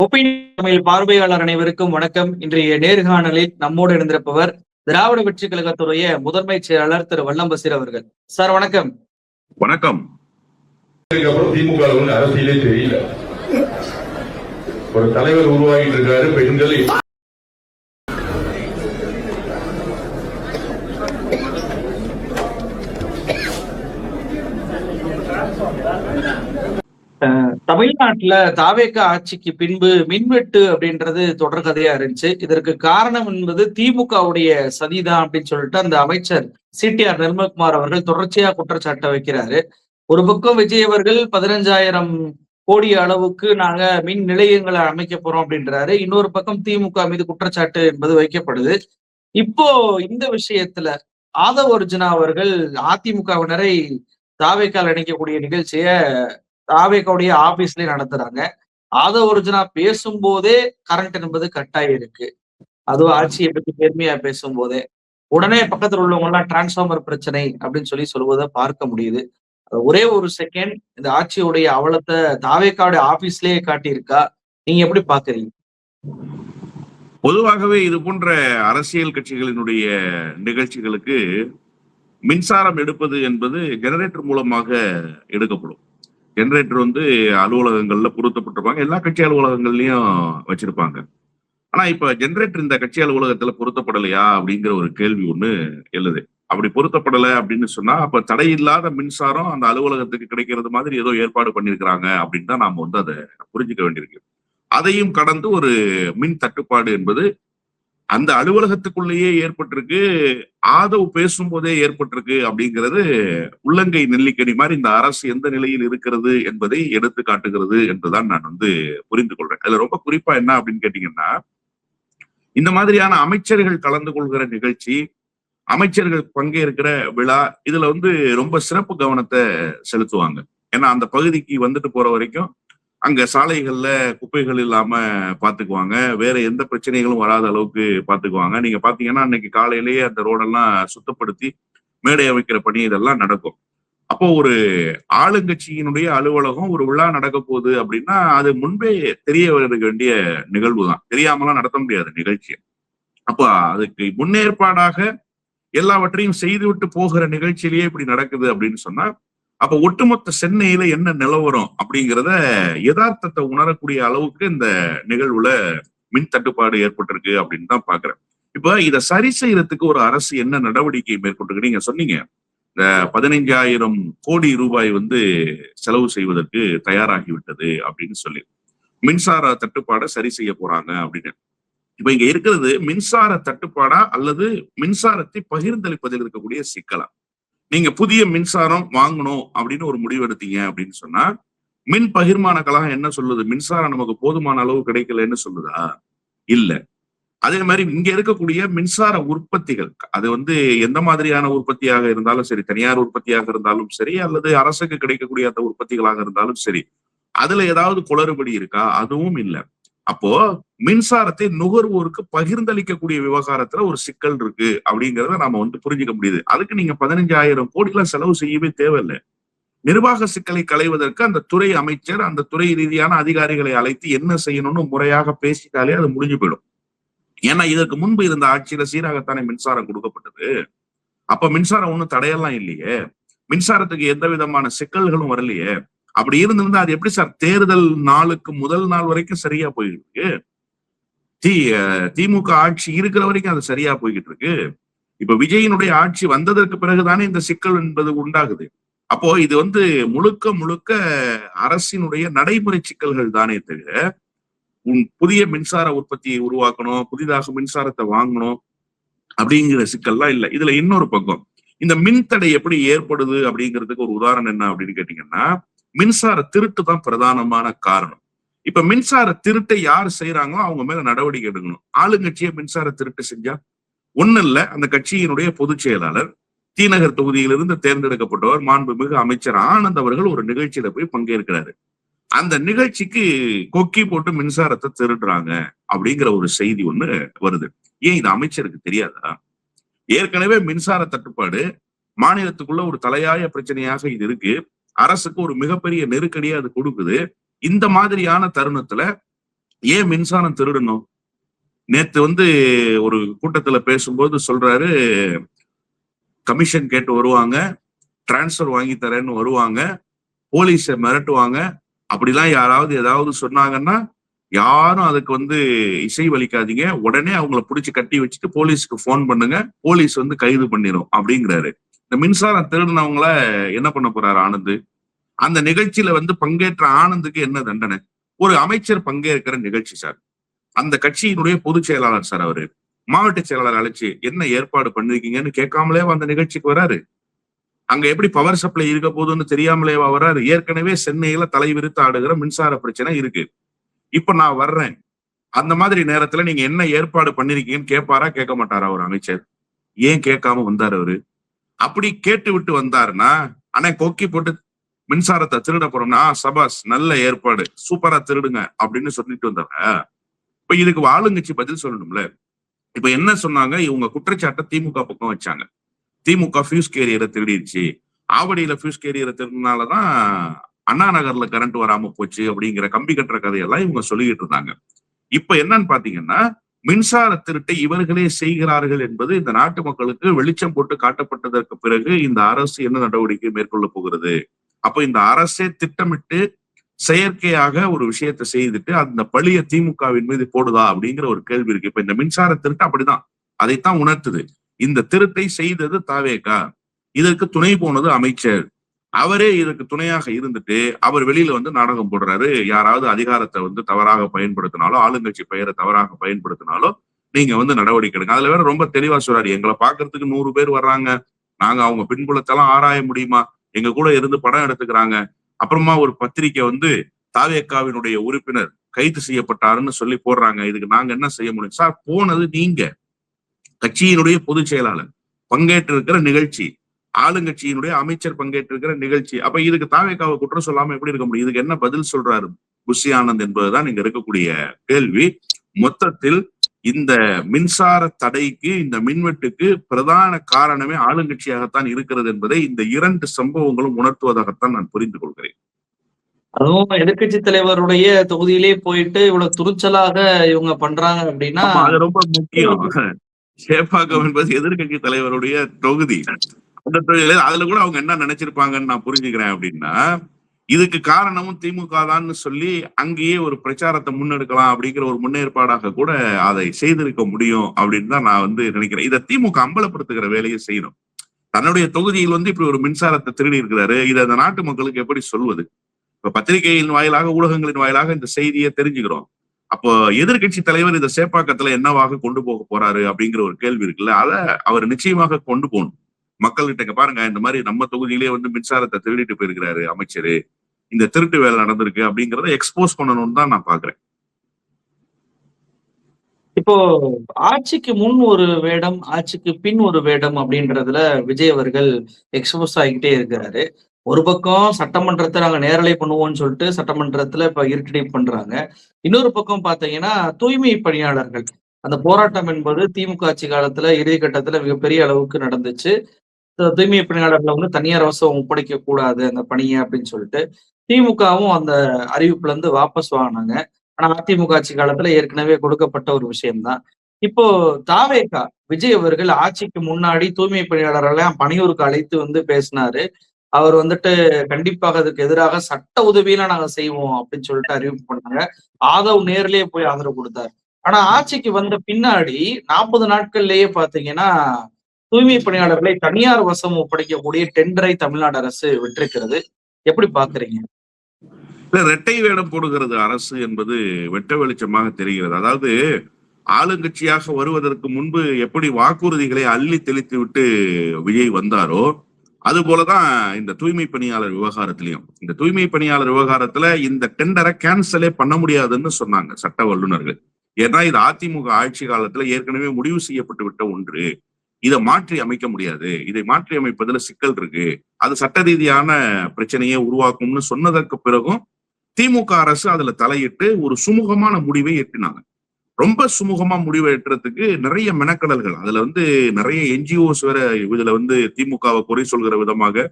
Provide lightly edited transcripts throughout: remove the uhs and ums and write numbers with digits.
Opinion பார்வையாளர் அனைவருக்கும் வணக்கம். இன்றைய நேர்காணலில் நம்மோடு இருந்திருப்பவர் திராவிட வெற்றி கழகத்துடைய முதன்மை செயலாளர் திரு வல்லம் பசீர் அவர்கள். சார் வணக்கம். வணக்கம். திமுக அரசியலே தெரியல, ஒரு தலைவர் உருவாகிட்டு இருக்காரு. பெண்கள் தமிழ்நாட்டுல தாவேக ஆட்சிக்கு பின்பு மின்வெட்டு அப்படின்றது தொடர்கதையா இருந்துச்சு. இதற்கு காரணம் என்பது திமுகவுடைய சதிதான் அப்படின்னு சொல்லிட்டு அந்த அமைச்சர் சிடிஆர் நிர்மல்குமார் அவர்கள் தொடர்ச்சியா குற்றச்சாட்டை வைக்கிறாரு. ஒரு பக்கம் விஜய் அவர்கள் 15,000 கோடி அளவுக்கு நாங்க மின் நிலையங்களை அமைக்க போறோம் அப்படின்றாரு. இன்னொரு பக்கம் திமுக மீது குற்றச்சாட்டு என்பது வைக்கப்படுது. இப்போ இந்த விஷயத்துல ஆதவ் அர்ஜுனா அவர்கள் அதிமுகவினரை தாவேக்கால் இணைக்கக்கூடிய நிகழ்ச்சிய தாவேக்காவுடைய ஆபீஸ்லயே நடத்துறாங்க. ஆதவ் அர்ஜுனா பேசும்போதே கரண்ட் என்பது கட் ஆகியிருக்கு. அதுவும் ஆட்சியை பத்தி பெருமையா பேசும்போதே உடனே பக்கத்துல உள்ளவங்க எல்லாம் டிரான்ஸ்பார்மர் பிரச்சனை அப்படின்னு சொல்லுவதை பார்க்க முடியுது. ஒரே ஒரு செகண்ட் இந்த ஆட்சியுடைய அவலத்தை தாவேக்காவுடைய ஆபீஸ்லயே காட்டியிருக்கா. நீங்க எப்படி பாக்குறீங்க? பொதுவாகவே இது போன்ற அரசியல் கட்சிகளினுடைய நிகழ்ச்சிகளுக்கு மின்சாரம் எடுப்பது என்பது ஜெனரேட்டர் மூலமாக எடுக்கப்படும். ஜெனரேட்டர் அலுவலகங்கள்ல பொருத்தப்பட்டிருப்பாங்க, எல்லா கட்சி அலுவலகங்கள்லயும் வச்சிருப்பாங்க. ஆனா இப்ப ஜெனரேட்டர் இந்த கட்சி அலுவலகத்துல பொருத்தப்படலையா அப்படிங்கிற ஒரு கேள்வி ஒண்ணு எழுது. அப்படி பொருத்தப்படல அப்படின்னு சொன்னா அப்ப தடையில்லாத மின்சாரம் அந்த அலுவலகத்துக்கு கிடைக்கிறது மாதிரி ஏதோ ஏற்பாடு பண்ணிருக்கிறாங்க அப்படின்னு தான் நாம அதை புரிஞ்சுக்க வேண்டியிருக்கு. அதையும் கடந்து ஒரு மின் தட்டுப்பாடு என்பது அந்த அலுவலகத்துக்குள்ளேயே ஏற்பட்டிருக்கு, ஆதவ் பேசும்போதே ஏற்பட்டிருக்கு அப்படிங்கிறது உள்ளங்கை நெல்லிக்கனி மாதிரி இந்த அரசு எந்த நிலையில் இருக்கிறது என்பதை எடுத்து காட்டுகிறது என்றுதான் நான் புரிந்து கொள்றேன். அதுல ரொம்ப குறிப்பா என்ன அப்படின்னு கேட்டீங்கன்னா, இந்த மாதிரியான அமைச்சர்கள் கலந்து கொள்கிற நிகழ்ச்சி, அமைச்சர்கள் பங்கேற்கிற விழா, இதுல ரொம்ப சிறப்பு கவனத்தை செலுத்துவாங்க. ஏன்னா அந்த பகுதிக்கு வந்துட்டு போற வரைக்கும் அங்க சாலைகள்ல குப்பைகள் இல்லாம பாத்துக்குவாங்க, வேற எந்த பிரச்சனைகளும் வராத அளவுக்கு பாத்துக்குவாங்க. நீங்க பாத்தீங்கன்னா அன்னைக்கு காலையிலேயே அந்த ரோடெல்லாம் சுத்தப்படுத்தி மேடை அமைக்கிற பணி இதெல்லாம் நடக்கும். அப்போ ஒரு ஆளுங்கட்சியினுடைய அலுவலகம் ஒரு விழா நடக்க போகுது அப்படின்னா அது முன்பே தெரிய வர வேண்டிய நிகழ்வு தான். தெரியாமலாம் நடத்த முடியாது நிகழ்ச்சியை. அப்ப அதுக்கு முன்னேற்பாடாக எல்லாவற்றையும் செய்துவிட்டு போகிற நிகழ்ச்சியிலேயே இப்படி நடக்குது அப்படின்னு சொன்னா அப்ப ஒட்டுமொத்த சென்னையில என்ன நிலவரம் அப்படிங்கிறத யதார்த்தத்தை உணரக்கூடிய அளவுக்கு இந்த நிகழ்வுல மின் தட்டுப்பாடு ஏற்பட்டிருக்கு அப்படின்னு தான் பாக்குறேன். இப்ப இதை சரி செய்யறதுக்கு ஒரு அரசு என்ன நடவடிக்கை மேற்கொண்டிருக்கு? நீங்க சொன்னீங்க இந்த 15,000 கோடி ரூபாய் செலவு செய்வதற்கு தயாராகிவிட்டது அப்படின்னு சொல்லி மின்சார தட்டுப்பாடை சரி செய்ய போறாங்க அப்படின்னு. இப்ப இங்க இருக்கிறது மின்சார தட்டுப்பாடா அல்லது மின்சாரத்தை பகிர்ந்தளிப்பதில் இருக்கக்கூடிய சிக்கலா? நீங்க புதிய மின்சாரம் வாங்கணும் அப்படின்னு ஒரு முடிவு எடுத்தீங்க அப்படின்னு சொன்னா மின் பகிர்மான கழகம் என்ன சொல்லுது? மின்சாரம் நமக்கு போதுமான அளவு கிடைக்கலன்னு சொல்லுதா? இல்ல. அதே மாதிரி இங்க இருக்கக்கூடிய மின்சார உற்பத்திகள் அது எந்த மாதிரியான உற்பத்தியாக இருந்தாலும் சரி, தனியார் உற்பத்தியாக இருந்தாலும் சரி, அல்லது அரசுக்கு கிடைக்கக்கூடிய அந்த உற்பத்திகளாக இருந்தாலும் சரி, அதுல ஏதாவது குளறுபடி இருக்கா? அதுவும் இல்லை. அப்போ மின்சாரத்தை நுகர்வோருக்கு பகிர்ந்தளிக்கக்கூடிய விவகாரத்துல ஒரு சிக்கல் இருக்கு அப்படிங்கிறத நாம புரிஞ்சுக்க முடியுது. அதுக்கு நீங்க 15,000 கோடிலாம் செலவு செய்யவே தேவையில்லை. நிர்வாக சிக்கலை களைவதற்கு அந்த துறை அமைச்சர் அந்த துறை ரீதியான அதிகாரிகளை அழைத்து என்ன செய்யணும்னு முறையாக பேசிட்டாலே அது முடிஞ்சு போயிடும். ஏன்னா இதற்கு முன்பு இருந்த ஆட்சியில சீராகத்தானே மின்சாரம் கொடுக்கப்பட்டது. அப்ப மின்சாரம் ஒண்ணும் தடையெல்லாம் இல்லையே, மின்சாரத்துக்கு எந்த விதமான சிக்கல்களும் வரலையே. அப்படி இருந்திருந்தா அது எப்படி சார் தேர்தல் நாளுக்கு முதல் நாள் வரைக்கும் சரியா போயிட்டு இருக்கு? திமுக ஆட்சி இருக்கிற வரைக்கும் அது சரியா போய்கிட்டு இருக்கு. இப்ப விஜயினுடைய ஆட்சி வந்ததற்கு பிறகுதானே இந்த சிக்கல் என்பது உண்டாகுது. அப்போ இது முழுக்க முழுக்க அரசினுடைய நடைமுறை சிக்கல்கள் தானே தவிர புதிய மின்சார உற்பத்தியை உருவாக்கணும், புதிதாக மின்சாரத்தை வாங்கணும் அப்படிங்கிற சிக்கல்லாம் இல்லை. இதுல இன்னொரு பக்கம் இந்த மின்தடை எப்படி ஏற்படுது அப்படிங்கிறதுக்கு ஒரு உதாரணம் என்ன அப்படின்னு கேட்டீங்கன்னா, மின்சார திருட்டு தான் பிரதானமான காரணம். இப்ப மின்சார திருட்டை யார் செய்யறாங்களோ அவங்க மேல நடவடிக்கை எடுக்கணும். ஆளுங்கட்சியை மின்சார திருட்டு செஞ்சா ஒண்ணு இல்ல, அந்த கட்சியினுடைய பொதுச் செயலாளர் தீநகர் தொகுதியிலிருந்து தேர்ந்தெடுக்கப்பட்டவர் மாண்புமிகு அமைச்சர் ஆனந்த் அவர்கள் ஒரு நிகழ்ச்சியில போய் பங்கேற்கிறாரு. அந்த நிகழ்ச்சிக்கு கொக்கி போட்டு மின்சாரத்தை திருடுறாங்க அப்படிங்கிற ஒரு செய்தி ஒண்ணு வருது. ஏன் இது அமைச்சருக்கு தெரியாதா? ஏற்கனவே மின்சார தட்டுப்பாடு மாநிலத்துக்குள்ள ஒரு தலையாய பிரச்சனையாக இது இருக்கு. அரசுக்கு ஒரு மிகப்பெரிய நெருக்கடியை அது கொடுக்குது. இந்த மாதிரியான தருணத்துல ஏன் மின்சாரம் திருடணும்? நேத்து வந்து ஒரு கூட்டத்துல பேசும்போது சொல்றாரு, கமிஷன் கேட்டு வருவாங்க, டிரான்ஸ்பர் வாங்கி தரேன்னு வருவாங்க, போலீஸை மிரட்டுவாங்க. அப்படிலாம் யாராவது ஏதாவது சொன்னாங்கன்னா யாரும் அதுக்கு வந்து இசைவளிக்காதீங்க, உடனே அவங்கள பிடிச்சி கட்டி வச்சுட்டு போலீஸ்க்கு போன் பண்ணுங்க, போலீஸ் வந்து கைது பண்ணிரும் அப்படிங்கிறாரு. இந்த மின்சாரம் திருடினவங்கள என்ன பண்ண போறாரு ஆனந்த்? அந்த நிகழ்ச்சியில வந்து பங்கேற்ற ஆனந்துக்கு என்ன தண்டனை? ஒரு அமைச்சர் பங்கேற்கிற நிகழ்ச்சி சார், அந்த கட்சியினுடைய பொதுச் செயலாளர் சார், அவரு மாவட்ட செயலாளர் அழைச்சு என்ன ஏற்பாடு பண்ணிருக்கீங்கன்னு கேட்காமலே அந்த நிகழ்ச்சிக்கு வராரு. அங்க எப்படி பவர் சப்ளை இருக்க போதுன்னு தெரியாமலேவா வராரு? ஏற்கனவே சென்னையில தலைவிரித்து ஆடுகிற மின்சார பிரச்சனை இருக்கு. இப்ப நான் வர்றேன், அந்த மாதிரி நேரத்துல நீங்க என்ன ஏற்பாடு பண்ணிருக்கீங்கன்னு கேட்பாரா கேட்க மாட்டாரா ஒரு அமைச்சர்? ஏன் கேட்காம வந்தாரு அவரு? அப்படி கேட்டு விட்டு வந்தாருன்னா, ஆனா கொக்கி போட்டு மின்சாரத்தை திருட போறோம்னா சபாஸ் நல்ல ஏற்பாடு, சூப்பரா திருடுங்க அப்படின்னு சொல்லிட்டு வந்தாங்க. இப்ப இதுக்கு ஆளுங்கட்சி பதில் சொல்லணும்ல. இப்ப என்ன சொன்னாங்க, இவங்க குற்றச்சாட்டை திமுக பக்கம் வச்சாங்க. திமுக ஃபியூஸ் கேரியரை திருடிடுச்சு, ஆவடியில ஃபியூஸ் கேரியரை திருடினாலதான் அண்ணா நகர்ல கரண்ட் வராம போச்சு அப்படிங்கிற கம்பி கட்டுற கதையெல்லாம் இவங்க சொல்லிக்கிட்டு இருந்தாங்க. இப்ப என்னன்னு பாத்தீங்கன்னா, மின்சார திருட்டை இவர்களே செய்கிறார்கள் என்பது இந்த நாட்டு மக்களுக்கு வெளிச்சம் போட்டு காட்டப்பட்டதற்கு பிறகு இந்த அரசு என்ன நடவடிக்கை மேற்கொள்ள போகிறது? அப்ப இந்த அரசே திட்டமிட்டு செயற்கையாக ஒரு விஷயத்தை செய்துட்டு அந்த பழிய திமுகவின் மீது போடுதா அப்படிங்கிற ஒரு கேள்வி இருக்கு. இப்ப இந்த மின்சார திருட்டு அப்படிதான், அதைத்தான் உணர்த்துது. இந்த திருட்டை செய்தது தாவேகா, இதற்கு துணை போனது அமைச்சர். அவரே இதுக்கு துணையாக இருந்துட்டு அவர் வெளியில வந்து நாடகம் போடுறாரு. யாராவது அதிகாரத்தை வந்து தவறாக பயன்படுத்தினாலோ, ஆளுங்கட்சி பெயரை தவறாக பயன்படுத்தினாலோ நீங்க வந்து நடவடிக்கை எடுங்க. அதுல வேற ரொம்ப தெளிவா சொல்றாரு, எங்களை பாக்குறதுக்கு 100 பேர் வர்றாங்க, நாங்க அவங்க பின்புலத்தெல்லாம் ஆராய முடியுமா? எங்க கூட இருந்து படம் எடுத்துக்கிறாங்க. அப்புறமா ஒரு பத்திரிக்கை வந்து தாவேகாவினுடைய உறுப்பினர் கைது செய்யப்பட்டாருன்னு சொல்லி போடுறாங்க. இதுக்கு நாங்க என்ன செய்ய முடியும்? சார், போனது நீங்க, கட்சியினுடைய பொதுச் செயலாளர் பங்கேற்றிருக்கிற நிகழ்ச்சி, ஆளுங்கட்சியினுடைய அமைச்சர் பங்கேற்றிருக்கிற நிகழ்ச்சி. அப்ப இதுக்கு தாவேகாவை குற்றம் சொல்லாம எப்படி இருக்க முடியும்? இதுக்கு என்ன பதில் சொல்றாரு புஷி ஆனந்த் என்பதுதான் இங்க இருக்கக்கூடிய கேள்வி. மொத்தத்தில் இந்த மின்சார தடைக்கு, இந்த மின்வெட்டுக்கு பிரதான காரணமே ஆளுங்கட்சியாகத்தான் இருக்கிறது என்பதை இந்த 2 சம்பவங்களும் உணர்த்துவதாகத்தான் நான் புரிந்து கொள்கிறேன். அதுவும் எதிர்கட்சி தலைவருடைய தொகுதியிலே போயிட்டு இவ்வளவு துணிச்சலாக இவங்க பண்றாங்க அப்படின்னா அது ரொம்ப முக்கியம். சேப்பாக்கம் என்பது எதிர்கட்சி தலைவருடைய தொகுதி. அந்த தொகுதியில அதுல கூட அவங்க என்ன நினைச்சிருப்பாங்கன்னு நான் புரிஞ்சுக்கிறேன் அப்படின்னா, இதுக்கு காரணமும் திமுக தான்னு சொல்லி அங்கேயே ஒரு பிரச்சாரத்தை முன்னெடுக்கலாம் அப்படிங்கிற ஒரு முன்னேற்பாடாக கூட அதை செய்திருக்க முடியும் அப்படின்னு தான் நான் வந்து நினைக்கிறேன். இதை திமுக அம்பலப்படுத்துகிற வேலையை செய்யணும். தன்னுடைய தொகுதியில் வந்து இப்படி ஒரு மின்சாரத்தை திருடி இருக்கிறாரு, இதை அந்த நாட்டு மக்களுக்கு எப்படி சொல்வது? இப்ப பத்திரிகையின் வாயிலாக, ஊடகங்களின் வாயிலாக இந்த செய்தியை தெரிஞ்சுக்கிறோம். அப்போ எதிர்கட்சி தலைவர் இந்த சேப்பாக்கத்துல என்னவாக கொண்டு போக போறாரு அப்படிங்கிற ஒரு கேள்வி இருக்குல்ல, அதை அவர் நிச்சயமாக கொண்டு போகணும் மக்கள்கிட்ட. பாருங்க, இந்த மாதிரி நம்ம தொகுதியிலேயே வந்து மின்சாரத்தை திருடிட்டு போயிருக்கிறாரு அமைச்சரு, இந்த திருட்டு வேலை நடந்திருக்கு அப்படிங்கறத எக்ஸ்போஸ் பண்ணணும்னு தான் நான் பாக்குறேன். இப்போ ஆட்சிக்கு முன் ஒரு வேடம், ஆட்சிக்கு பின் ஒரு வேடம் அப்படின்றதுல விஜய் அவர்கள் எக்ஸ்போஸ் ஆகிக்கிட்டே இருக்கிறாரு. ஒரு பக்கம் சட்டமன்றத்தை நாங்க நேரலை பண்ணுவோம்னு சொல்லிட்டு சட்டமன்றத்துல இப்ப இருட்டடி பண்றாங்க. இன்னொரு பக்கம் பாத்தீங்கன்னா தூய்மை பணியாளர்கள் அந்த போராட்டம் என்பது திமுக ஆட்சி காலத்துல இறுதி கட்டத்துல மிகப்பெரிய அளவுக்கு நடந்துச்சு. தூய்மை பணியாளர்களை வந்து தனியார் வசம் ஒப்படைக்க கூடாது அந்த பணியை அப்படின்னு சொல்லிட்டு திமுகவும் அந்த அறிவிப்புல இருந்து வாபஸ் வாங்கினாங்க. ஆனா அதிமுக ஆட்சி காலத்துல ஏற்கனவே கொடுக்கப்பட்ட ஒரு விஷயம்தான். இப்போ தாவேகா விஜய் அவர்கள் ஆட்சிக்கு முன்னாடி தூய்மை பணியாளர்களெல்லாம் பணியூருக்கு அழைத்து வந்து பேசினாரு. அவர் வந்துட்டு கண்டிப்பாக அதுக்கு எதிராக சட்ட உதவியெல்லாம் நாங்க செய்வோம் அப்படின்னு சொல்லிட்டு அறிவிப்பு பண்ணாங்க. ஆதவ் நேர்லயே போய் ஆதரவு கொடுத்தாரு. ஆனா ஆட்சிக்கு வந்த பின்னாடி 40 நாட்கள்லயே பாத்தீங்கன்னா தூய்மை பணியாளர்களை தனியார் வசம் ஒப்படைக்கக்கூடிய டெண்டரை தமிழ்நாடு அரசு விட்டிருக்கிறது. எப்படி பாக்குறீங்க? இரட்டை வேடம் போடுகிறது அரசு என்பது வெட்ட வெளிச்சமாக தெரிகிறது. அதாவது ஆளுங்கட்சியாக வருவதற்கு முன்பு எப்படி வாக்குறுதிகளை அள்ளி தெளித்து விட்டு விஜய் வந்தாரோ, அது போலதான் இந்த தூய்மை பணியாளர் விவகாரத்திலையும். இந்த தூய்மை பணியாளர் விவகாரத்துல இந்த டெண்டரை கேன்சலே பண்ண முடியாதுன்னு சொன்னாங்க சட்ட வல்லுநர்கள். ஏன்னா இது அதிமுக ஆட்சி காலத்துல ஏற்கனவே முடிவு செய்யப்பட்டு விட்ட ஒன்று, இதை மாற்றி அமைக்க முடியாது, இதை மாற்றி அமைப்பதுல சிக்கல் இருக்கு, அது சட்ட ரீதியான பிரச்சனையை உருவாக்கும்னு சொன்னதற்கு பிறகும் திமுக அரசு அதுல தலையிட்டு ஒரு சுமூகமான முடிவை எட்டினாங்க. ரொம்ப சுமூகமா முடிவை எட்டுறதுக்கு நிறைய மெனக்கடல்கள், அதுல வந்து நிறைய என்ஜிஓஸ் வேற இதுல வந்து திமுகவை குறை சொல்கிற விதமாக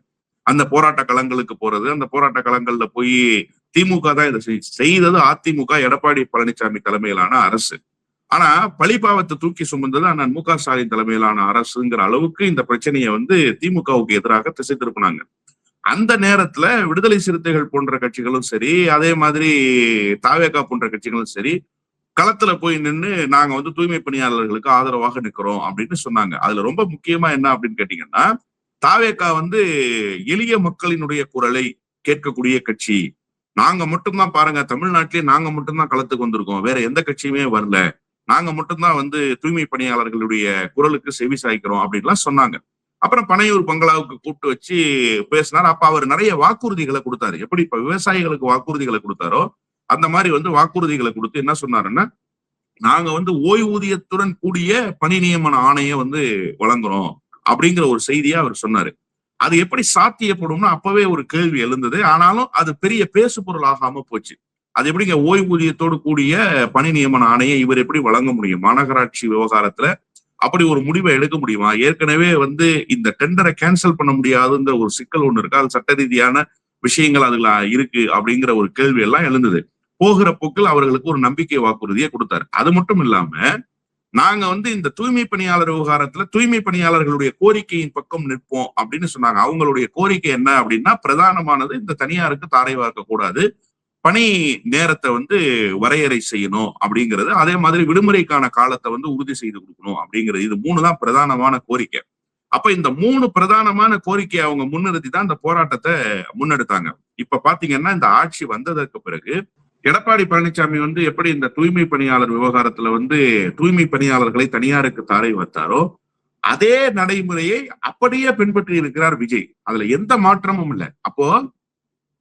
அந்த போராட்ட களங்களுக்கு போறது, அந்த போராட்ட களங்கள்ல போய் திமுக தான் இதை செய்தது. அதிமுக எடப்பாடி பழனிசாமி தலைமையிலான அரசு. ஆனா பழிபாவத்தை தூக்கி சுமந்தது அண்ணன் மு க ஸ்டாலின் தலைமையிலான அரசுங்கிற அளவுக்கு இந்த பிரச்சனையை திமுகவுக்கு எதிராக திசை திருப்பினாங்க. அந்த நேரத்துல விடுதலை சிறுத்தைகள் போன்ற கட்சிகளும் சரி, அதே மாதிரி தாவேகா போன்ற கட்சிகளும் சரி, களத்துல போய் நின்று நாங்க தூய்மை பணியாளர்களுக்கு ஆதரவாக நிக்கிறோம் அப்படின்னு சொன்னாங்க. அதுல ரொம்ப முக்கியமா என்ன அப்படின்னு கேட்டீங்கன்னா, தாவேகா எளிய மக்களினுடைய குரலை கேட்கக்கூடிய கட்சி. நாங்க மட்டும்தான் பாருங்க, தமிழ்நாட்டிலேயே நாங்க மட்டும்தான் களத்துக்கு வந்திருக்கோம், வேற எந்த கட்சியுமே வரல, நாங்க மட்டும்தான் தூய்மை பணியாளர்களுடைய குரலுக்கு செவி சாய்க்கிறோம் அப்படின்லாம் சொன்னாங்க. அப்புறம் பனையூர் பங்களாவுக்கு கூப்பிட்டு வச்சு பேசினார். அப்ப அவர் நிறைய வாக்குறுதிகளை கொடுத்தாரு. எப்படி இப்ப விவசாயிகளுக்கு வாக்குறுதிகளை கொடுத்தாரோ அந்த மாதிரி வாக்குறுதிகளை கொடுத்து என்ன சொன்னாருன்னா, நாங்க ஓய்வூதியத்துடன் கூடிய பணி நியமன ஆணையை வழங்குறோம் அப்படிங்கிற ஒரு செய்தியை அவர் சொன்னாரு. அது எப்படி சாத்தியப்படும்னு அப்பவே ஒரு கேள்வி எழுந்தது. ஆனாலும் அது பெரிய பேசு பொருள் ஆகாம போச்சு. அது எப்படிங்க ஓய்வூதியத்தோடு கூடிய பணி நியமன ஆணையை இவர் எப்படி வழங்க முடியும்? மாநகராட்சி விவகாரத்துல அப்படி ஒரு முடிவை எடுக்க முடியுமா? ஏற்கனவே இந்த டெண்டரை கேன்சல் பண்ண முடியாதுங்கிற ஒரு சிக்கல் ஒண்ணு இருக்கு. அது சட்ட ரீதியான விஷயங்கள் அதுல இருக்கு அப்படிங்கிற ஒரு கேள்வி எல்லாம் எழுந்தது. போகிற போக்கில் அவர்களுக்கு ஒரு நம்பிக்கை வாக்குறுதியை கொடுத்தாரு. அது மட்டும் இல்லாம நாங்க இந்த தூய்மை பணியாளர் விவகாரத்துல தூய்மை பணியாளர்களுடைய கோரிக்கையின் பக்கம் நிற்போம் அப்படின்னு சொன்னாங்க. அவங்களுடைய கோரிக்கை என்ன அப்படின்னா, பிரதானமானது இந்த தனியாருக்கு தாரை வார்க்க கூடாது, பணி நேரத்தை வரையறை செய்யணும் அப்படிங்கிறது, அதே மாதிரி விடுமுறைக்கான காலத்தை உறுதி செய்து கொடுக்கணும் அப்படிங்கிறது. இது 3 தான் பிரதானமான கோரிக்கை. அப்ப இந்த 3 பிரதானமான கோரிக்கையை அவங்க முன்னிறுத்தி தான் இந்த போராட்டத்தை முன்னெடுத்தாங்க. இப்ப பாத்தீங்கன்னா, இந்த ஆட்சி வந்ததற்கு பிறகு எடப்பாடி பழனிசாமி எப்படி இந்த தூய்மை பணியாளர் விவகாரத்துல தூய்மை பணியாளர்களை தனியாருக்கு தாரை வைத்தாரோ அதே நடைமுறையை அப்படியே பின்பற்றி இருக்கிறார் விஜய். அதுல எந்த மாற்றமும் இல்லை. அப்போ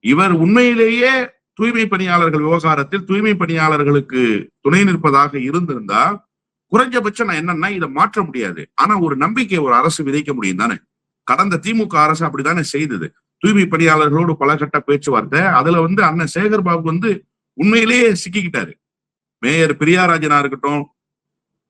இவர் உண்மையிலேயே தூய்மை பணியாளர்கள் விவகாரத்தில் தூய்மை பணியாளர்களுக்கு துணை நிற்பதாக இருந்திருந்தா குறைஞ்சபட்சம் நான் என்னன்னா, இதை மாற்ற முடியாது, ஆனா ஒரு நம்பிக்கை ஒரு அரசு விதைக்க முடியும் தானே. கடந்த திமுக அரசு அப்படித்தானே செய்தது. தூய்மை பணியாளர்களோடு பல கட்ட பேச்சுவார்த்தை. அதுல அண்ணன் சேகர் பாபு உண்மையிலேயே சிக்கிக்கிட்டாரு. மேயர் பிரியாராஜனா இருக்கட்டும்,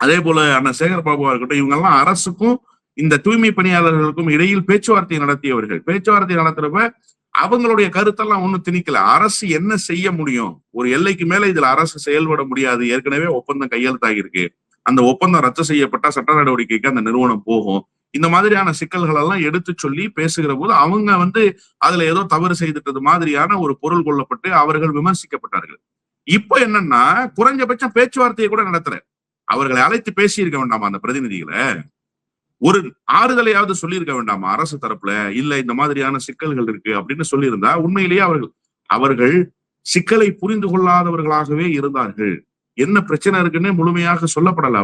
அதே போல அண்ணன் சேகர் பாபுவா இருக்கட்டும், இவங்க எல்லாம் அரசுக்கும் இந்த தூய்மை பணியாளர்களுக்கும் இடையில் பேச்சுவார்த்தை நடத்தியவர்கள். பேச்சுவார்த்தை நடத்துறப்ப அவங்களுடைய கருத்தெல்லாம் ஒண்ணும் திணிக்கல. அரசு என்ன செய்ய முடியும், ஒரு எல்லைக்கு மேல இதுல அரசு செயல்பட முடியாது, ஏற்கனவே ஒப்பந்தம் கையெழுத்தாகி இருக்கு, அந்த ஒப்பந்தம் ரத்து செய்யப்பட்டா சட்ட நடவடிக்கைக்கு அந்த நிறுவனம் போகும், இந்த மாதிரியான சிக்கல்கள் எல்லாம் எடுத்து சொல்லி பேசுகிற போது அவங்க அதுல ஏதோ தவறு செய்துட்டது மாதிரியான ஒரு பொருள் கொள்ளப்பட்டு அவர்கள் விமர்சிக்கப்பட்டார்கள். இப்ப என்னன்னா, குறைஞ்சபட்சம் பேச்சுவார்த்தையை கூட நடத்துற, அவர்களை அழைத்து பேசியிருக்க வேண்டாமா அந்த பிரதிநிதிகளை? ஒரு ஆறுதலையாவது சொல்லியிருக்க வேண்டாமா அரசு தரப்புல? இல்ல இந்த மாதிரியான சிக்கல்கள் இருக்கு அப்படின்னு சொல்லியிருந்தா உண்மையிலேயே அவர்கள் சிக்கலை புரிந்து கொள்ளாதவர்களாகவே இருந்தார்கள். என்ன பிரச்சனை இருக்குன்னு முழுமையாக சொல்லப்படல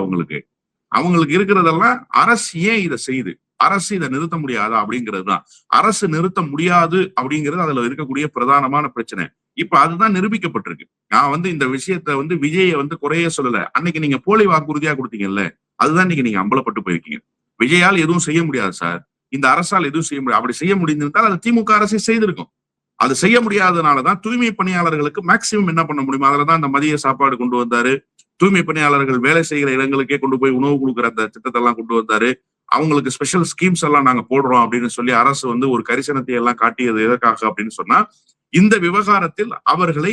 அவங்களுக்கு இருக்கிறதெல்லாம் அரசு ஏன் இதை செய்யுது, அரசு இதை நிறுத்த முடியாதா அப்படிங்கிறது தான். அரசு நிறுத்த முடியாது அப்படிங்கிறது அதுல இருக்கக்கூடிய பிரதானமான பிரச்சனை. இப்ப அதுதான் நிரூபிக்கப்பட்டிருக்கு. நான் இந்த விஷயத்த விஜயை குறைய சொல்லல. அன்னைக்கு நீங்க போலி வாக்குறுதியா கொடுத்தீங்கல்ல, அதுதான் இன்னைக்கு நீங்க அம்பலப்பட்டு போயிருக்கீங்க. விஜயால் எதுவும் செய்ய முடியாது சார், இந்த அரசால் எதுவும் செய்ய முடியாது. அப்படி செய்ய முடிந்திருந்தால் அது திமுக அரசே செய்திருக்கும். அது செய்ய முடியாதனாலதான் தூய்மை பணியாளர்களுக்கு மேக்சிமம் என்ன பண்ண முடியுமோ அதுலதான் இந்த மதிய சாப்பாடு கொண்டு வந்தாரு. தூய்மை பணியாளர்கள் வேலை செய்கிற இடங்களுக்கே கொண்டு போய் உணவு கொடுக்குற அந்த திட்டத்தை எல்லாம் கொண்டு வந்தாரு. அவங்களுக்கு ஸ்பெஷல் ஸ்கீம்ஸ் எல்லாம் நாங்க போடுறோம் அப்படின்னு சொல்லி அரசு ஒரு கரிசனத்தை எல்லாம் காட்டியது எதற்காக அப்படின்னு சொன்னா, இந்த விவகாரத்தில் அவர்களை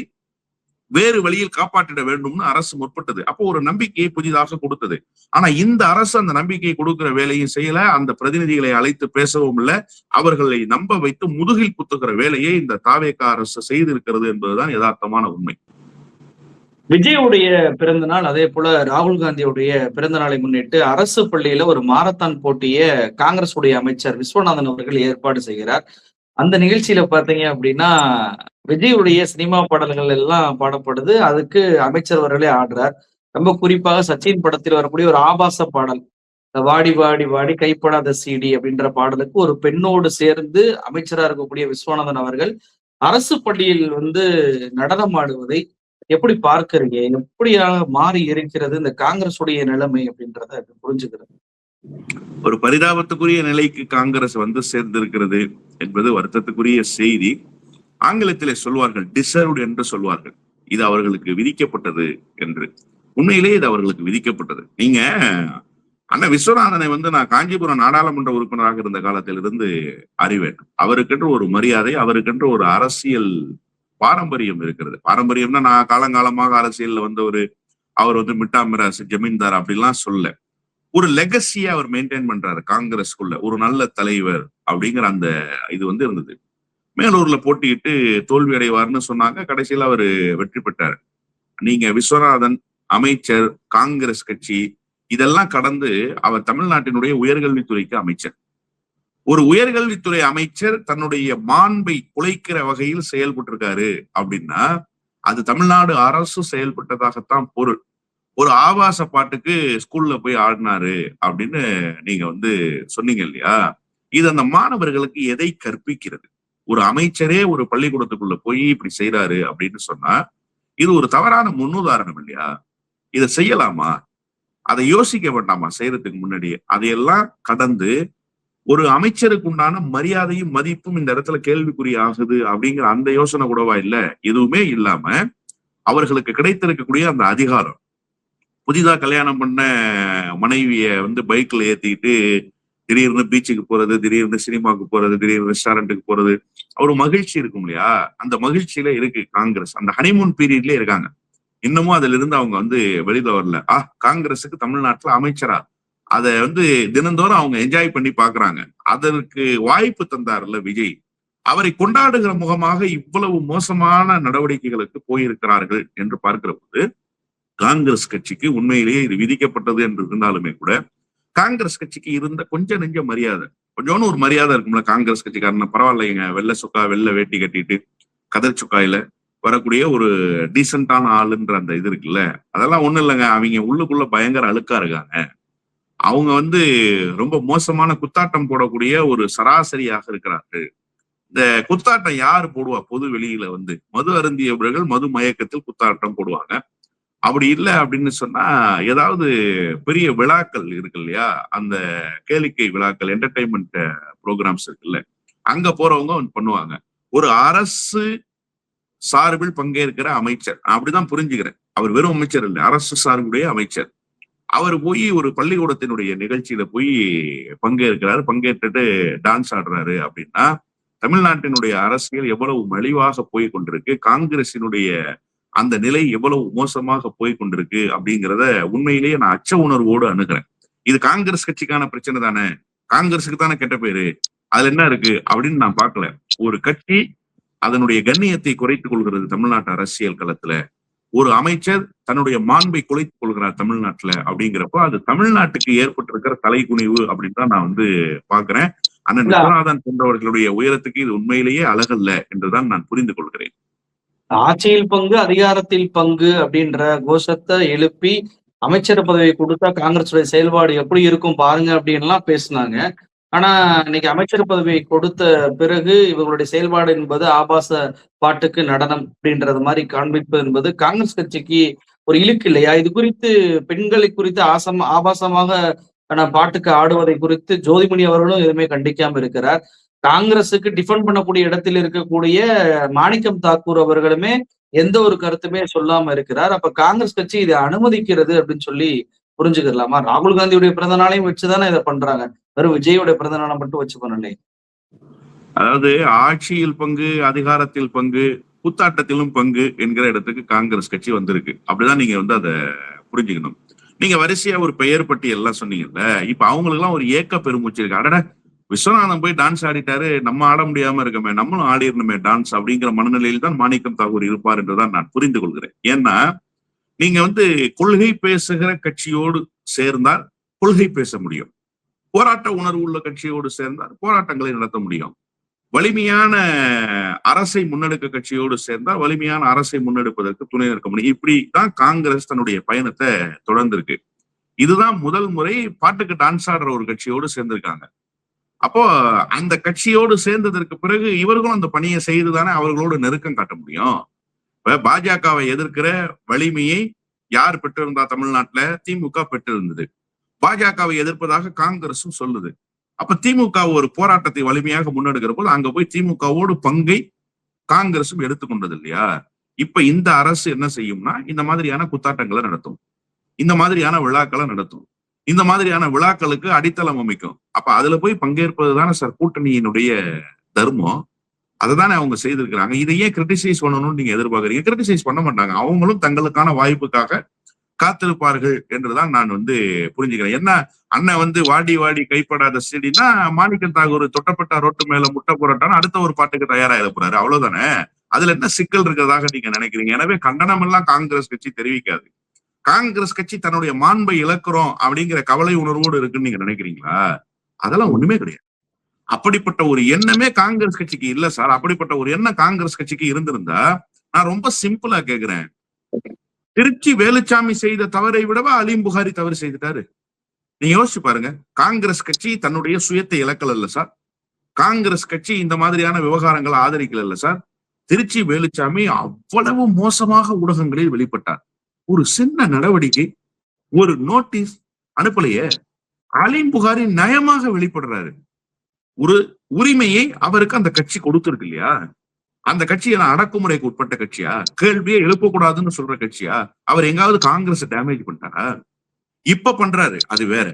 வேறு வழியில் காப்பாற்றிட வேண்டும்னு அரசு முற்பட்டது. அப்போ ஒரு நம்பிக்கையை புதிதாக கொடுத்தது. ஆனா இந்த அரசு அந்த நம்பிக்கையை கொடுக்கிற வேலையும் செய்யல, அந்த பிரதிநிதிகளை அழைத்து பேசவும் இல்லை, அவர்களை நம்ப வைத்து முதுகில் குத்துகிற வேலையை இந்த தாவேகா அரசு செய்திருக்கிறது என்பதுதான் யதார்த்தமான உண்மை. விஜயுடைய பிறந்த நாள், அதே போல ராகுல் காந்தியுடைய பிறந்த நாளை முன்னிட்டு அரசு பள்ளியில ஒரு மாரத்தான் போட்டியை காங்கிரஸ் உடைய அமைச்சர் விஸ்வநாதன் அவர்கள் ஏற்பாடு செய்கிறார். அந்த நிகழ்ச்சியில பாத்தீங்க அப்படின்னா விஜயுடைய சினிமா பாடல்கள் எல்லாம் பாடப்படுது. அதுக்கு அமைச்சர் அவர்களே ஆடுறார். ரொம்ப குறிப்பாக சச்சின் படத்தில் வரக்கூடிய ஒரு ஆபாச பாடல், வாடி வாடி வாடி கைப்படாத சிடி அப்படின்ற பாடலுக்கு ஒரு பெண்ணோடு சேர்ந்து அமைச்சரா இருக்கக்கூடிய விஸ்வநாதன் அவர்கள் அரசு பள்ளியில் நடனம் ஆடுவதை எப்படி பார்க்கறீங்க? எப்படியாக மாறி இருக்கிறது இந்த காங்கிரஸ் உடைய நிலைமை அப்படின்றத புரிஞ்சுக்கிறது. ஒரு பரிதாபத்துக்குரிய நிலைக்கு காங்கிரஸ் சேர்ந்திருக்கிறது என்பது வருத்தத்துக்குரிய செய்தி. ஆங்கிலத்திலே சொல்வார்கள் டிசர்வ்டு என்று சொல்வார்கள். இது அவர்களுக்கு விதிக்கப்பட்டது என்று. உண்மையிலேயே இது அவர்களுக்கு விதிக்கப்பட்டது. நீங்க அண்ணன் விஸ்வநாதனை நான் காஞ்சிபுரம் நாடாளுமன்ற உறுப்பினராக இருந்த காலத்திலிருந்து அறிவேன். அவருக்கென்று ஒரு மரியாதை, அவருக்கென்று ஒரு அரசியல் பாரம்பரியம் இருக்கிறது. பாரம்பரியம்னா நான் காலங்காலமாக அரசியல்ல வந்தவர், அவர் வந்து மிட்டாமிராசு ஜமீன்தார் அப்படிலாம் சொல்ல. ஒரு லெகசியை அவர் மெயின்டைன் பண்றாரு காங்கிரஸ்குள்ள. ஒரு நல்ல தலைவர் அப்படிங்கிற அந்த இது வந்து இருந்தது. மேலூர்ல போட்டியிட்டு தோல்வி அடைவார்னு சொன்னாங்க. கடைசியில அவரு வெற்றி பெற்றாரு. நீங்க விஸ்வநாதன் அமைச்சர், காங்கிரஸ் கட்சி இதெல்லாம் கடந்து அவர் தமிழ்நாட்டினுடைய உயர்கல்வித்துறைக்கு அமைச்சர். ஒரு உயர்கல்வித்துறை அமைச்சர் தன்னுடைய மாண்பை குலைக்கிற வகையில் செயல்பட்டு இருக்காரு அப்படின்னா அது தமிழ்நாடு அரசு செயல்பட்டதாகத்தான் பொருள். ஒரு ஆபாச பாட்டுக்கு ஸ்கூல்ல போய் ஆடினாரு அப்படின்னு நீங்க வந்து சொன்னீங்க இல்லையா? இது அந்த மாணவர்களுக்கு எதை கற்பிக்கிறது? ஒரு அமைச்சரே ஒரு பள்ளிக்கூடத்துக்குள்ள போய் இப்படி செய்யறாரு அப்படின்னு சொன்னா இது ஒரு தவறான முன்னுதாரணம் இல்லையா? இதை செய்யலாமா? அதை யோசிக்க வேண்டாமா செய்யறதுக்கு முன்னாடி? அதையெல்லாம் கடந்து ஒரு அமைச்சருக்கு உண்டான மரியாதையும் மதிப்பும் இந்த இடத்துல கேள்விக்குறி ஆகுது அப்படிங்கிற அந்த யோசனை கூடவா இல்ல? எதுவுமே இல்லாம அவர்களுக்கு கிடைத்திருக்கக்கூடிய அந்த அதிகாரம், புதிதா கல்யாணம் பண்ண மனைவிய வந்து பைக்ல ஏத்திக்கிட்டு திடீர்னு பீச்சுக்கு போறது, திடீர்னு சினிமாவுக்கு போறது, திடீர்னு ரெஸ்டாரண்ட்டுக்கு போறது, ஒரு மகிழ்ச்சி இருக்கும் இல்லையா? அந்த மகிழ்ச்சியில இருக்கு காங்கிரஸ். அந்த ஹனிமூன் பீரியட்லயே இருக்காங்க. இன்னமும் அதுல இருந்து அவங்க வந்து வெளியில வரல. காங்கிரஸுக்கு தமிழ்நாட்டுல அமைச்சரா அதை வந்து தினந்தோறும் அவங்க என்ஜாய் பண்ணி பாக்குறாங்க. அதற்கு வாய்ப்பு தந்தார்ல விஜய். அவரை கொண்டாடுகிற முகமாக இவ்வளவு மோசமான நடவடிக்கைகளுக்கு போயிருக்கிறார்கள் என்று பார்க்கிற போது காங்கிரஸ் கட்சிக்கு உண்மையிலேயே இது விதிக்கப்பட்டது என்று இருந்தாலுமே கூட காங்கிரஸ் கட்சிக்கு இருந்த கொஞ்சம் நெஞ்ச மரியாதை, கொஞ்சோன்னு ஒரு மரியாதை இருக்கும்ல காங்கிரஸ் கட்சிக்காரன. பரவாயில்லைங்க, வெள்ளை சொக்கா வெள்ளை வேட்டி கட்டிட்டு கதர் சொக்காயில வரக்கூடிய ஒரு டீசென்டான ஆளுன்ற அந்த இது இருக்குல்ல, அதெல்லாம் ஒண்ணும் இல்லைங்க. அவங்க உள்ளுக்குள்ள பயங்கர அழுக்கா இருக்காங்க. அவங்க வந்து ரொம்ப மோசமான குத்தாட்டம் போடக்கூடிய ஒரு சராசரியாக இருக்கிறார்கள். இந்த குத்தாட்டம் யாரு போடுவா? பொது வெளியில வந்து மது அருந்தியவர்கள் மது மயக்கத்தில் குத்தாட்டம் போடுவாங்க. அப்படி இல்லை அப்படின்னு சொன்னா ஏதாவது பெரிய விழாக்கள் இருக்கு இல்லையா? அந்த கேளிக்கை விழாக்கள், என்டர்டைன்மெண்ட் ப்ரோக்ராம்ஸ் இருக்குல்ல, அங்க போறவங்க பண்ணுவாங்க. ஒரு அரசு சார்பில் பங்கேற்கிற அமைச்சர், அப்படிதான் புரிஞ்சுக்கிறேன். அவர் வெறும் அமைச்சர் இல்லை, அரசு சார்புடைய அமைச்சர். அவர் போய் ஒரு பள்ளிக்கூடத்தினுடைய நிகழ்ச்சியில போய் பங்கேற்கிறாரு, பங்கேற்றுட்டு டான்ஸ் ஆடுறாரு அப்படின்னா தமிழ்நாட்டினுடைய அரசியல் எவ்வளவு மலிவாக போய் கொண்டிருக்கு, காங்கிரசினுடைய அந்த நிலை எவ்வளவு மோசமாக போய் கொண்டிருக்கு அப்படிங்கிறத உண்மையிலேயே நான் அச்ச உணர்வோடு அணுகிறேன். இது காங்கிரஸ் கட்சிக்கான பிரச்சனை தானே, காங்கிரஸுக்கு தானே கெட்ட பேரு, அதுல என்ன இருக்கு அப்படின்னு நான் பார்க்கல. ஒரு கட்சி அதனுடைய கண்ணியத்தை குறைத்துக் கொள்கிறது தமிழ்நாட்டு அரசியல் களத்துல. ஒரு அமைச்சர் தன்னுடைய மாண்பை குலைத்துக் கொள்கிறார் தமிழ்நாட்டுல அப்படிங்கிறப்போ அது தமிழ்நாட்டுக்கு ஏற்பட்டிருக்கிற தலைகுனிவு அப்படின்னு தான் நான் வந்து பாக்குறேன். அண்ணன் விஸ்வநாதன் போன்றவர்களுடைய உயரத்துக்கு இது உண்மையிலேயே அழகல்ல என்றுதான் நான் புரிந்து கொள்கிறேன். ஆட்சியில் பங்கு, அதிகாரத்தில் பங்கு அப்படின்ற கோஷத்தை எழுப்பி அமைச்சர் பதவியை கொடுத்தா காங்கிரஸுடைய செயல்பாடு எப்படி இருக்கும் பாருங்க அப்படின்லாம் பேசினாங்க. ஆனா இன்னைக்கு அமைச்சர் பதவியை கொடுத்த பிறகு இவங்களுடைய செயல்பாடு என்பது ஆபாச பாட்டுக்கு நடனம் அப்படின்றது மாதிரி காண்பிப்பது என்பது காங்கிரஸ் கட்சிக்கு ஒரு இழுக்கு இல்லையா? இது குறித்து பெண்களை குறித்து ஆபாசமாக பாட்டுக்கு ஆடுவதை குறித்து ஜோதிமணி அவர்களும் எதுவுமே கண்டிக்காம இருக்கிறார். காங்கிரஸுக்கு டிஃபெண்ட் பண்ணக்கூடிய இடத்தில் இருக்கக்கூடிய மாணிக்கம் தாக்கூர் அவர்களுமே எந்த ஒரு கருத்துமே சொல்லாம இருக்கிறார். அப்ப காங்கிரஸ் கட்சி இதை அனுமதிக்கிறது அப்படின்னு சொல்லி புரிஞ்சுக்கலாமா? ராகுல் காந்தியுடைய பிறந்த நாளையும் வச்சுதானே இதை பண்றாங்க, வெறும் விஜயோட பிறந்த நாளை மட்டும் வச்சு பண்ணலை. அதாவது ஆட்சியில் பங்கு, அதிகாரத்தில் பங்கு, கூத்தாட்டத்திலும் பங்கு என்கிற இடத்துக்கு காங்கிரஸ் கட்சி வந்திருக்கு. அப்படிதான் நீங்க வந்து அதை புரிஞ்சுக்கணும். நீங்க வரிசையா ஒரு பெயர் பட்டியல் எல்லாம் சொன்னீங்கல்ல, இப்ப அவங்களுக்கு எல்லாம் ஒரு ஏக்க பெருமூச்சு இருக்கு. அடட, விஸ்வநாதன் போய் டான்ஸ் ஆடிட்டாரு, நம்ம ஆட முடியாம இருக்கமே, நம்மளும் ஆடிடணுமே டான்ஸ் அப்படிங்கிற மனநிலையில் தான் மாணிக்கம் தாக்கூர் இருப்பார் என்றுதான் நான் புரிந்து கொள்கிறேன். ஏன்னா நீங்க வந்து கொள்கை பேசுகிற கட்சியோடு சேர்ந்தால் கொள்கை பேச முடியும், போராட்ட உணர்வு உள்ள கட்சியோடு சேர்ந்தால் போராட்டங்களை நடத்த முடியும், வலிமையான அரசை முன்னெடுக்க கட்சியோடு சேர்ந்தால் வலிமையான அரசை முன்னெடுப்பதற்கு துணை நிற்க முடியும். இப்படிதான் காங்கிரஸ் தன்னுடைய பயணத்தை தொடர்ந்திருக்கு. இதுதான் முதல் முறை பாட்டுக்கு டான்ஸ் ஆடுற ஒரு கட்சியோடு சேர்ந்திருக்காங்க. அப்போ அந்த கட்சியோடு சேர்ந்ததற்கு பிறகு இவர்களும் அந்த பணியை செய்துதானே அவர்களோடு நெருக்கம் காட்ட முடியும். இப்ப பாஜகவை எதிர்க்கிற வலிமையை யார் பெற்றிருந்தா தமிழ்நாட்டுல? திமுக பெற்றிருந்தது. பாஜகவை எதிர்ப்பதாக காங்கிரசும் சொல்லுது. அப்ப திமுக ஒரு போராட்டத்தை வலிமையாக முன்னெடுக்கிற போது அங்க போய் திமுகவோடு பங்கை காங்கிரசும் எடுத்துக்கொண்டது இல்லையா? இப்ப இந்த அரசு என்ன செய்யும்னா இந்த மாதிரியான குத்தாட்டங்களை நடத்தும், இந்த மாதிரியான விழாக்களை நடத்தும், இந்த மாதிரியான விழாக்களுக்கு அடித்தளம் அமைக்கும். அப்ப அதுல போய் பங்கேற்பது தானே சார் கூட்டணியினுடைய தர்மம். அதுதானே அவங்க செய்திருக்கிறாங்க. இதையே கிரிட்டிசைஸ் பண்ணணும்னு நீங்க எதிர்பார்க்கறீங்க. கிரிட்டிசைஸ் பண்ண மாட்டாங்க. அவங்களும் தங்களுக்கான வாய்ப்புக்காக காத்திருப்பார்கள் என்றுதான் நான் புரிஞ்சுக்கிறேன். என்ன அண்ணன் வாடி வாடி கைப்படாத செடினா மாணிக்கம் தாகூர் தொட்டப்பட்ட ரோட்டு மேல முட்டை புரட்டான்னு அடுத்த ஒரு பாட்டுக்கு தயாரா இருப்பாரு. அவ்வளவுதானே. அதுல என்ன சிக்கல் இருக்கிறதாக நீங்க நினைக்கிறீங்க? எனவே கண்டனம் எல்லாம் காங்கிரஸ் கட்சி தெரிவிக்காது. காங்கிரஸ் கட்சி தன்னுடைய மாண்பை இழக்கிறோம் அப்படிங்கிற கவலை உணர்வோடு இருக்குன்னு நீங்க நினைக்கிறீங்களா? அதெல்லாம் ஒண்ணுமே கிடையாது. அப்படிப்பட்ட ஒரு எண்ணமே காங்கிரஸ் கட்சிக்கு இல்ல சார். அப்படிப்பட்ட ஒரு எண்ணம் காங்கிரஸ் கட்சிக்கு இருந்திருந்தா நான் ரொம்ப சிம்பிளா கேக்குறேன். திருச்சி வேலுச்சாமி செய்த தவறை விடவா அலீம் புகாரி தவறு செய்துட்டாரு? நீங்க யோசிச்சு பாருங்க. காங்கிரஸ் கட்சி தன்னுடைய சுயத்தை இழக்கல இல்ல சார். காங்கிரஸ் கட்சி இந்த மாதிரியான விவகாரங்களை ஆதரிக்கல இல்ல சார். திருச்சி வேலுச்சாமி அவ்வளவு மோசமாக ஊடகங்களில் வெளிப்பட்டார். ஒரு சின்ன நடவடிக்கை, ஒரு நோட்டீஸ் அனுப்பலையே. அலீம் புகாரி நயமாக வெளிப்படுறாரு. ஒரு உரிமையை அவருக்கு அந்த கட்சி கொடுத்திருக்கு இல்லையா? அந்த கட்சி அடக்குமுறைக்கு உட்பட்ட கட்சியா? கேள்வியே எழுப்பக்கூடாதுன்னு சொல்ற கட்சியா? அவர் எங்காவது காங்கிரஸ் டேமேஜ் பண்ணிட்டாரா? இப்ப பண்றாரு, அது வேற.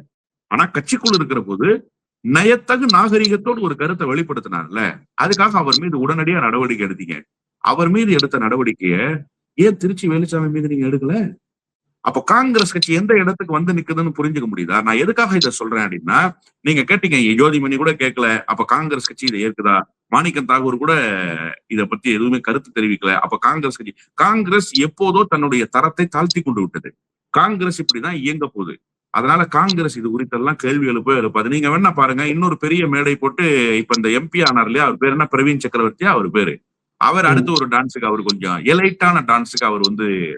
ஆனா கட்சிக்குள்ள இருக்கிற போது நயத்தகு நாகரிகத்தோடு ஒரு கருத்தை வெளிப்படுத்தினார்ல, அதுக்காக அவர் மீது உடனடியா நடவடிக்கை எடுத்தீங்க. அவர் மீது எடுத்த நடவடிக்கைய ஏன் திருச்சி வேலுச்சாமி மீது நீங்க எடுக்கல? அப்ப காங்கிரஸ் கட்சி எந்த இடத்துக்கு நிக்குதுன்னு புரிஞ்சுக்க முடியுதா? நான் எதுக்காக இதை சொல்றேன் அப்படின்னா, நீங்க கேட்டீங்க ஜோதிமணி கூட கேட்கல, அப்ப காங்கிரஸ் கட்சி இதை ஏற்குதா? மாணிக்கம் தாகூர் கூட இதை பத்தி எதுவுமே கருத்து தெரிவிக்கல. அப்ப காங்கிரஸ் எப்போதோ தன்னுடைய தரத்தை தாழ்த்தி கொண்டு விட்டது. காங்கிரஸ் இப்படிதான் இயங்க போகுது. அதனால காங்கிரஸ் இது குறித்தெல்லாம் கேள்வி எழுப்பாது. நீங்க வேணா பாருங்க, இன்னொரு பெரிய மேடை போட்டு இப்ப இந்த எம்பி ஆனார் இல்லையா, அவர் பேர் என்ன, பிரவீன் சக்கரவர்த்தியா அவர் பேரு. அவர் அடுத்து ஒரு டான்ஸுக்கு அவர் கொஞ்சம் எலைட்டான டான்ஸுக்கு அவர்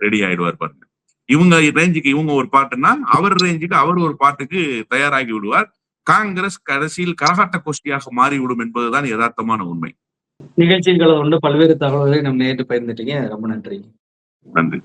ரெடி ஆயிடுவார் பாருங்க. இவங்க ரேஞ்சுக்கு இவங்க ஒரு பாட்டுன்னா அவர் ரேஞ்சுக்கு அவர் ஒரு பாட்டுக்கு தயாராகி விடுவார். காங்கிரஸ் கடைசியில் கரகாட்ட கோஷ்டியாக மாறிவிடும் என்பதுதான் யதார்த்தமான உண்மை. நிகழ்ச்சிகளை பல்வேறு தகவல்களை நம்ம நேற்று பகிர்ந்துட்டீங்க. ரொம்ப நன்றி. நன்றி.